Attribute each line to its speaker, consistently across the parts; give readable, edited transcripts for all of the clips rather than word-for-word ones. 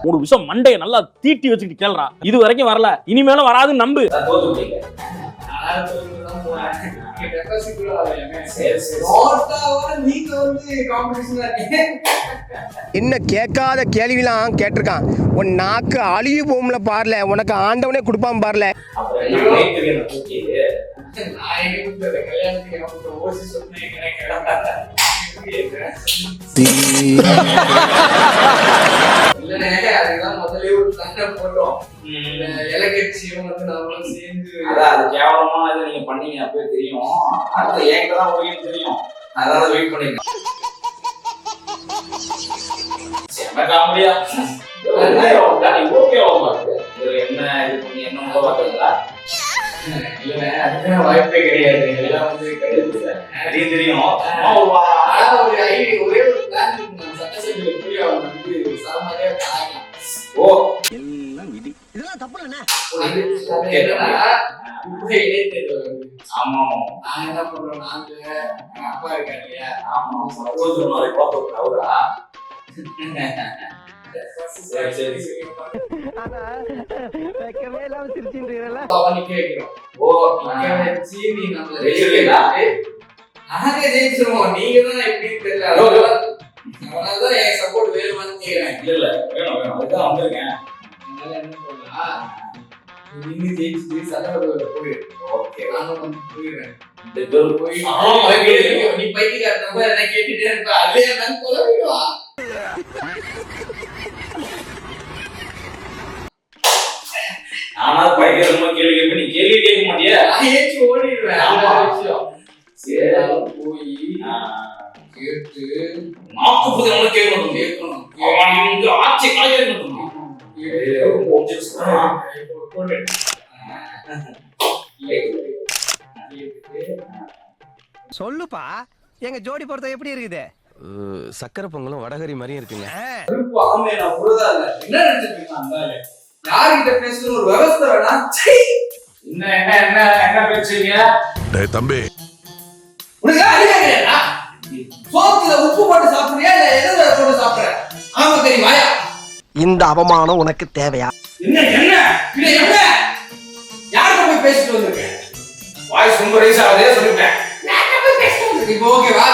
Speaker 1: ஒரு விஷயம் மண்டைய நல்லா தீட்டி வச்சுக்கிட்டு கேள்றா, இது வரைக்கும் வரல, இனிமேலும் வராதுன்னு நம்பு.
Speaker 2: என்ன கேட்காத கேள்விலாம் கேட்டிருக்கான். உன் நாக்கு அழிவு போகும்ல பாருல, உனக்கு ஆண்டவனே கொடுப்பான் பாருல.
Speaker 3: நீங்க பண்ணீங்க அப்பவே தெரியும். அடுத்த என்கிட்ட தான் உங்களுக்கு தெரியும். அதனால வெயிட் பண்ணிருக்கேன். காமெடியா என்ன இது பண்ணி என்ன பார்த்தீங்களா? இல்ல அதுக்கான வாய்ப்பே கிடையாது. எல்லாம் வந்து கிடையாது தெரியும். ஒரு ஐடி ஒரே ஒரு பிளான் சட்டசபையில போய் அவங்க வந்து சாமாரியா காணலாம். ஓ எல்லாம் விதி. இதெல்லாம் தப்பு இல்ல. ஆமா நான் என்ன பண்றோம், நாங்க அப்பா இருக்காரு இல்லையா? ஆமா அவரா? சரி சரி சரி. ஓ வச்சு நீ நம்மள நாங்க ஜெயிச்சிருவோம். நீங்க தான் எப்படின்னு தெரியல. அதனாலதான் என் சப்போர்ட் வேணுமான்னு கேட்கிறேன். இல்ல வேணும் வேணும், அதுதான் வந்திருக்கேன். அதனால என்ன பண்ணலாம், நீங்க ஜெயிச்சுட்டு சட்டப்பேரவையில போயிடு. ஓகே நானும் வந்து போயிடுறேன். நீ பைத்தியக்காரன் என்ன கேட்டுட்டே இருப்ப, அதே நான் கொலவிடுவா. ஆனா பைத்தியக்காரமா கேள்வி கேட்ப, நீ கேள்வி கேட்க மாட்டியா? ஏச்சு ஓடிடுவேன். போய் கேட்டு நாற்பது கேட்கணும். ஆட்சி கலைஞர்
Speaker 2: சொல்லுப்பா, எங்க ஜோடி பொறுத்த எப்படி இருக்குது? சக்கரை பொங்கலும் வடகரி மாதிரியும் இருக்குங்க.
Speaker 3: என்ன நினைச்சிருக்கீங்க? யார்கிட்ட பேசணும் ஒரு விவசாய வேணா? என்ன என்ன என்ன என்ன பேசுறீங்க?
Speaker 4: தம்பி
Speaker 3: சோத்துல உப்பு போட்டு சாப்பிடுறியா இல்ல எதை போட்டு சாப்பிடுற? ஆமா கறி வாயா.
Speaker 2: இந்த அவமானம் உனக்கு தேவையா?
Speaker 3: என்ன என்ன இது என்ன? யார்கிட்ட போய் பேசிட்டு வந்திருக்க? வாய்ஸ் ரொம்ப ரைஸ் ஆகுதே சொல்லிட்டேன். யார்கிட்ட போய் பேசிட்டு வந்திருக்க? இப்போ ஓகேவா?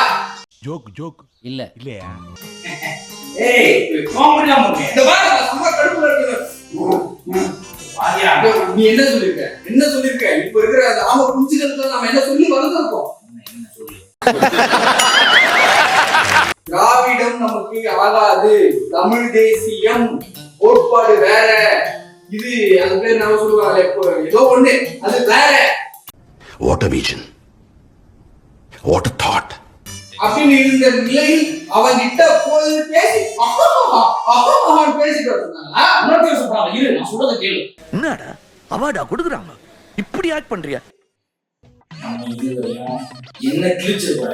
Speaker 4: ஜோக்
Speaker 1: இல்ல
Speaker 4: இல்லையா?
Speaker 3: ஏய் காமெடியா மூங்க. இந்த வார நம்ம கடுப்புல இருக்கு. வாயா நீ என்ன சொல்லிருக்க? என்ன சொல்லிருக்க? இப்போ இருக்கிற அந்த ஆமா குஞ்சுகளுக்கு நாம என்ன சொல்லி வளர்த்திருக்கோம்? என்ன சொல்லி? திராவிடம் நமக்கு ஆகாது, தமிழ் தேசியம் கோட்பாடு வேற, இது அது பேர் நம்ம சொல்லுவாங்க ஏதோ ஒண்ணு அது வேற.
Speaker 4: What a vision, what a thought.
Speaker 3: அப்படின்னு இருந்த நிலையில் அவன் கிட்ட போய் பேசி பேசிட்டு வந்தாங்க. இரு நான் சொல்றத கேளு.
Speaker 2: என்னடா அவார்டா கொடுக்குறாங்க, இப்படி ஆக்ட் பண்றியா?
Speaker 3: என்ன கிழிச்சிருக்க?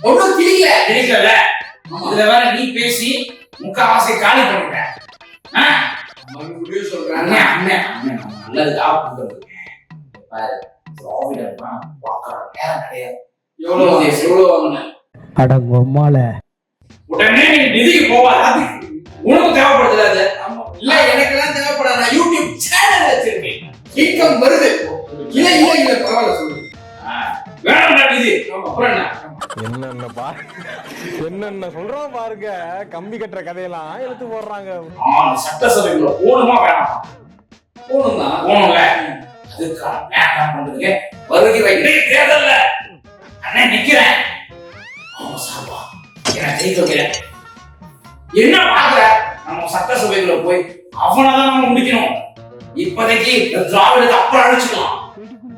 Speaker 3: ஒன்னும் கிழிக்கல. இதுல வேற நீ பேசி முக்காவாசி காலி பண்ணிட்ட. சொல்றேன் நல்லது ஆப்து பாரு. எவ்வளவு வாங்கின?
Speaker 2: அடங்கொம்மால
Speaker 3: உடனே நீ நிதிக்கு போவாது. உனக்கு தேவைப்படுது அது? இல்ல எனக்கு எல்லாம் தேவைப்படாது. நான் யூடியூப் சேனல் வச்சிருக்கேன், இன்கம் வருது. இல்ல இல்ல இல்ல பரவாயில்ல சொல்லு. வேணாம்டா நிதி. அப்புறம்
Speaker 5: என்னென்னப்பா என்னென்ன சொல்றோம் பாருங்க. கம்பி கட்டுற கதையெல்லாம் எடுத்து போடுறாங்க.
Speaker 3: சட்டசபைக்குள்ள போணுமா வேணாமா? போணும்ல. அதுக்காக பண்றதுக்கு வருகை தேர்தல்ல அண்ணன் நிக்கிறேன். என்ன பாக்குற? நம்ம சட்டசபைக்குள்ள போய் அவனதான் நம்ம முடிக்கணும். இப்போதைக்கு திராவிடத்தை அப்புறம் அழிச்சுக்கலாம்.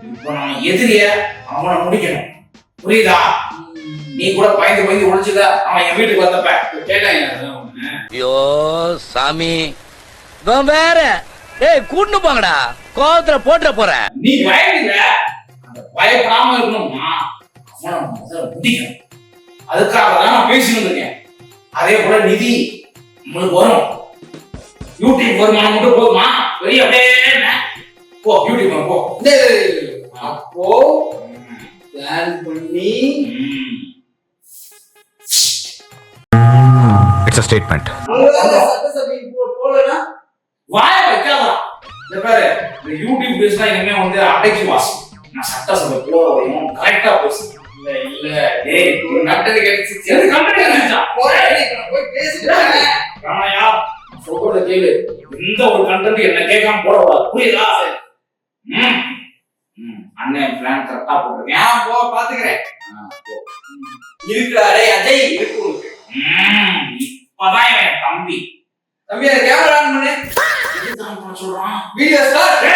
Speaker 3: இப்ப நம்ம எதிரிய அவனை முடிக்கணும். புரியுதா? நீ கூட பயந்து ஒழிச்சுத. அவன் என் வீட்டுக்கு வந்தப்ப கேட்டாங்க.
Speaker 6: ஐயோ சாமி வேற கூட்டு போங்கடா, கோவத்துல போட்டுற போற.
Speaker 3: நீ பயந்துல அந்த பயப்படாம இருக்கணும்னா அவனை முதல்ல முடிக்கணும். அதுக்காக தான் நான் பேசிட்டு இருக்கேன். அதே போல நிதி உங்களுக்கு வரும். யூடியூப் வருமானம் மட்டும் போதுமா? வெளியே அப்படியே போ யூடியூப் போ. அப்போ பிளான் பண்ணி
Speaker 5: இட்ஸ் a ஸ்டேட்மெண்ட்.
Speaker 3: உங்களால சட்டசபைக்கு போலனா
Speaker 1: வாய வைக்காதா.
Speaker 3: இந்த பாரு இந்த யூடியூப் பேஸ்னா இனிமே வந்து அடைக்கி வாசி. நான் சட்டசபை போறோம் கரெக்டா பேசு. இல்ல டேய் ஒரு கண்டென்ட் கிடைச்சிச்சு. அது கண்டென்ட் கிடைச்சா போய் பேசிட்டானே.
Speaker 1: ராமையா
Speaker 3: சொல்றத கேளு.
Speaker 1: எந்த ஒரு கண்டென்ட் என்ன கேட்காம போடக்கூடாது, புரியுதா?
Speaker 3: அண்ணன் பிளான் கரெக்டா போட்டுருக்கேன். நான் போ பாத்துக்கிறேன். இருக்குடா டேய் அஜய் இருக்கு உனக்கு.
Speaker 1: இப்பதான் என் தம்பி
Speaker 3: தம்பி அந்த கேமரா ஆன் பண்ணு.
Speaker 1: சொல்றான்
Speaker 3: வீடியோ ஸ்டார்ட்.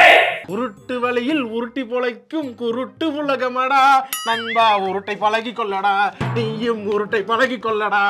Speaker 5: உருட்டு வழியில் உருட்டி பொழைக்கும் குருட்டு உலகமடா நண்பா, உருட்டை பழகி கொள்ளடா, நீயும் உருட்டை பழகி கொள்ளடா.